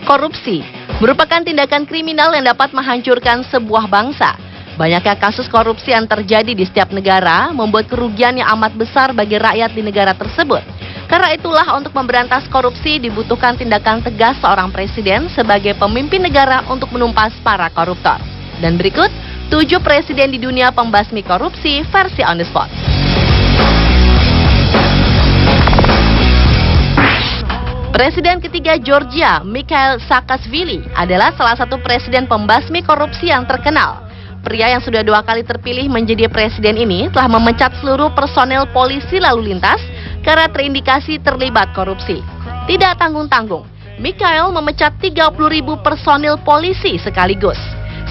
Korupsi merupakan tindakan kriminal yang dapat menghancurkan sebuah bangsa. Banyaknya kasus korupsi yang terjadi di setiap negara membuat kerugian yang amat besar bagi rakyat di negara tersebut. Karena itulah untuk memberantas korupsi dibutuhkan tindakan tegas seorang presiden sebagai pemimpin negara untuk menumpas para koruptor. Dan berikut 7 presiden di dunia pembasmi korupsi versi on the spot. Presiden ketiga Georgia, Mikhail Saakashvili, adalah salah satu presiden pembasmi korupsi yang terkenal. Pria yang sudah 2 kali terpilih menjadi presiden ini telah memecat seluruh personel polisi lalu lintas karena terindikasi terlibat korupsi. Tidak tanggung-tanggung, Mikhail memecat 30.000 personil polisi sekaligus.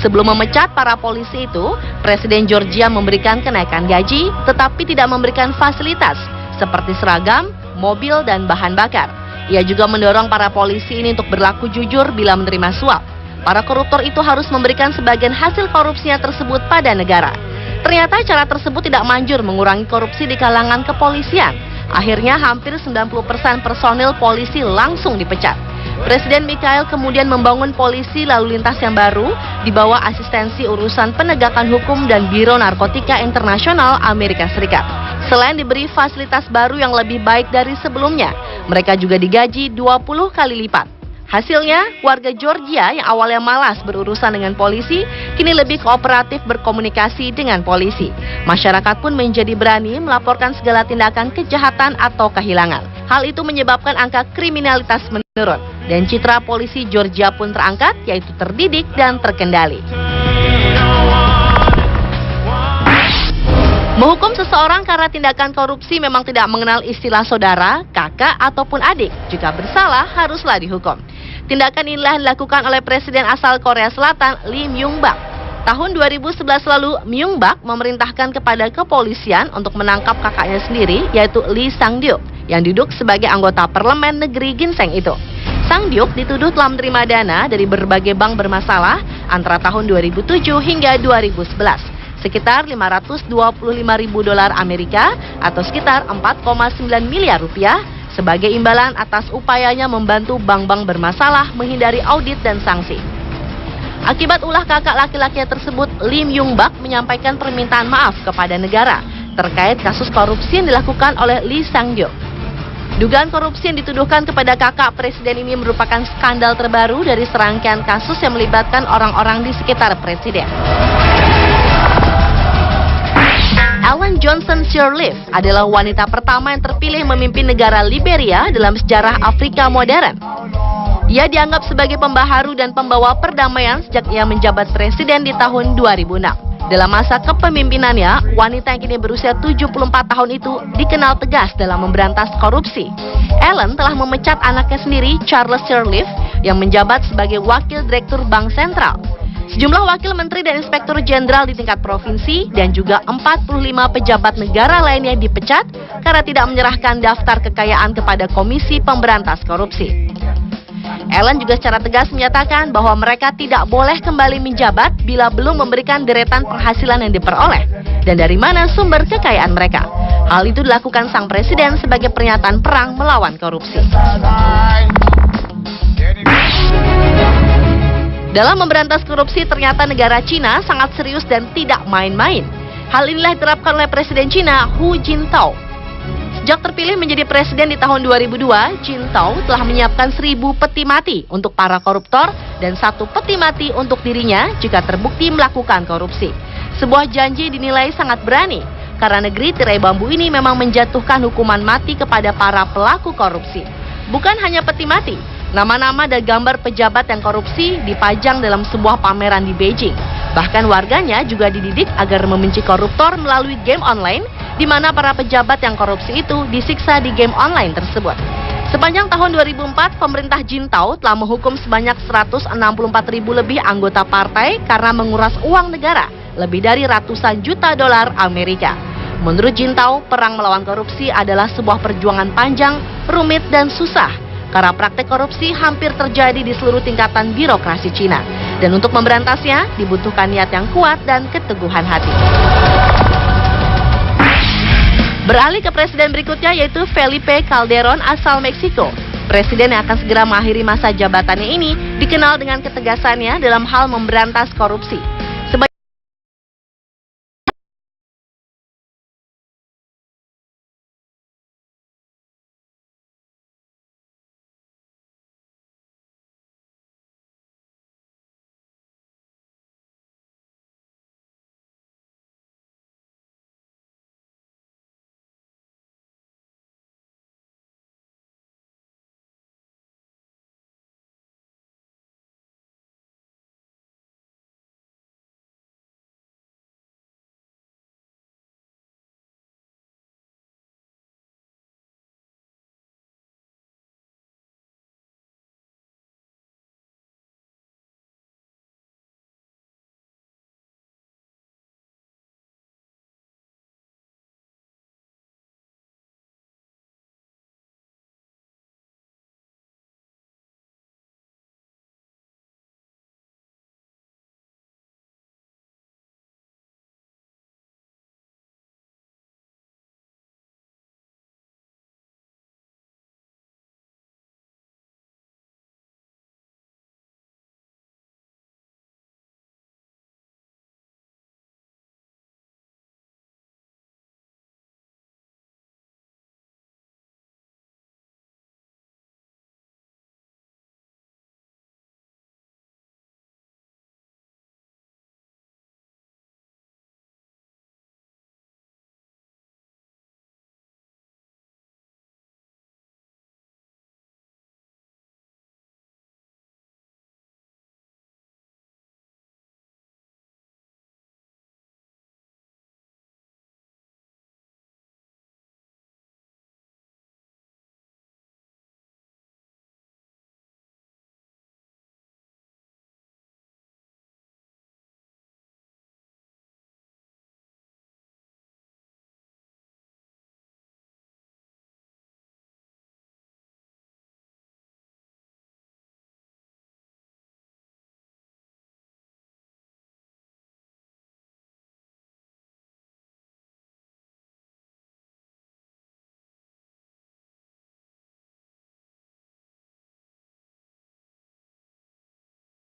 Sebelum memecat para polisi itu, Presiden Georgia memberikan kenaikan gaji, tetapi tidak memberikan fasilitas seperti seragam, mobil, dan bahan bakar. Ia juga mendorong para polisi ini untuk berlaku jujur bila menerima suap. Para koruptor itu harus memberikan sebagian hasil korupsinya tersebut pada negara. Ternyata cara tersebut tidak manjur mengurangi korupsi di kalangan kepolisian. Akhirnya hampir 90% personil polisi langsung dipecat. Presiden Mikhail kemudian membangun polisi lalu lintas yang baru di bawah asistensi urusan penegakan hukum dan Biro Narkotika Internasional Amerika Serikat. Selain diberi fasilitas baru yang lebih baik dari sebelumnya, mereka juga digaji 20 kali lipat. Hasilnya, warga Georgia yang awalnya malas berurusan dengan polisi, kini lebih kooperatif berkomunikasi dengan polisi. Masyarakat pun menjadi berani melaporkan segala tindakan kejahatan atau kehilangan. Hal itu menyebabkan angka kriminalitas menurun, dan citra polisi Georgia pun terangkat, yaitu terdidik dan terkendali. Menghukum seseorang karena tindakan korupsi memang tidak mengenal istilah saudara, kakak, ataupun adik. Jika bersalah, haruslah dihukum. Tindakan inilah yang dilakukan oleh Presiden asal Korea Selatan, Lee Myung-bak. Tahun 2011 lalu, Myung-bak memerintahkan kepada kepolisian untuk menangkap kakaknya sendiri, yaitu Lee Sang-dyuk, yang duduk sebagai anggota parlemen negeri Ginseng itu. Sang-dyuk dituduh telah menerima dana dari berbagai bank bermasalah antara tahun 2007 hingga 2011. Sekitar 525.000 dolar Amerika atau sekitar 4,9 miliar rupiah sebagai imbalan atas upayanya membantu bank-bank bermasalah menghindari audit dan sanksi. Akibat ulah kakak laki-lakinya tersebut, Lee Myung-bak menyampaikan permintaan maaf kepada negara terkait kasus korupsi yang dilakukan oleh Lee Sang-dyuk. Dugaan korupsi yang dituduhkan kepada kakak presiden ini merupakan skandal terbaru dari serangkaian kasus yang melibatkan orang-orang di sekitar presiden. Ellen Johnson Sirleaf adalah wanita pertama yang terpilih memimpin negara Liberia dalam sejarah Afrika modern. Ia dianggap sebagai pembaharu dan pembawa perdamaian sejak ia menjabat presiden di tahun 2006. Dalam masa kepemimpinannya, wanita yang kini berusia 74 tahun itu dikenal tegas dalam memberantas korupsi. Ellen telah memecat anaknya sendiri, Charles Sirleaf, yang menjabat sebagai wakil direktur Bank Sentral. Sejumlah wakil menteri dan inspektur jenderal di tingkat provinsi dan juga 45 pejabat negara lainnya dipecat karena tidak menyerahkan daftar kekayaan kepada Komisi Pemberantas Korupsi. Ellen juga secara tegas menyatakan bahwa mereka tidak boleh kembali menjabat bila belum memberikan deretan penghasilan yang diperoleh dan dari mana sumber kekayaan mereka. Hal itu dilakukan sang presiden sebagai pernyataan perang melawan korupsi. Dalam memberantas korupsi, ternyata negara Cina sangat serius dan tidak main-main. Hal inilah diterapkan oleh Presiden Cina Hu Jintao. Sejak terpilih menjadi presiden di tahun 2002, Jintao telah menyiapkan 1.000 peti mati untuk para koruptor dan 1 peti mati untuk dirinya jika terbukti melakukan korupsi. Sebuah janji dinilai sangat berani, karena negeri tirai bambu ini memang menjatuhkan hukuman mati kepada para pelaku korupsi. Bukan hanya peti mati, nama-nama dan gambar pejabat yang korupsi dipajang dalam sebuah pameran di Beijing. Bahkan warganya juga dididik agar membenci koruptor melalui game online, di mana para pejabat yang korupsi itu disiksa di game online tersebut. Sepanjang tahun 2004, pemerintah Jintao telah menghukum sebanyak 164.000 lebih anggota partai karena menguras uang negara, lebih dari ratusan juta dolar Amerika. Menurut Jintao, perang melawan korupsi adalah sebuah perjuangan panjang, rumit, dan susah. Karena praktek korupsi hampir terjadi di seluruh tingkatan birokrasi Cina. Dan untuk memberantasnya, dibutuhkan niat yang kuat dan keteguhan hati. Beralih ke presiden berikutnya, yaitu Felipe Calderón asal Meksiko. Presiden yang akan segera mengakhiri masa jabatannya ini dikenal dengan ketegasannya dalam hal memberantas korupsi.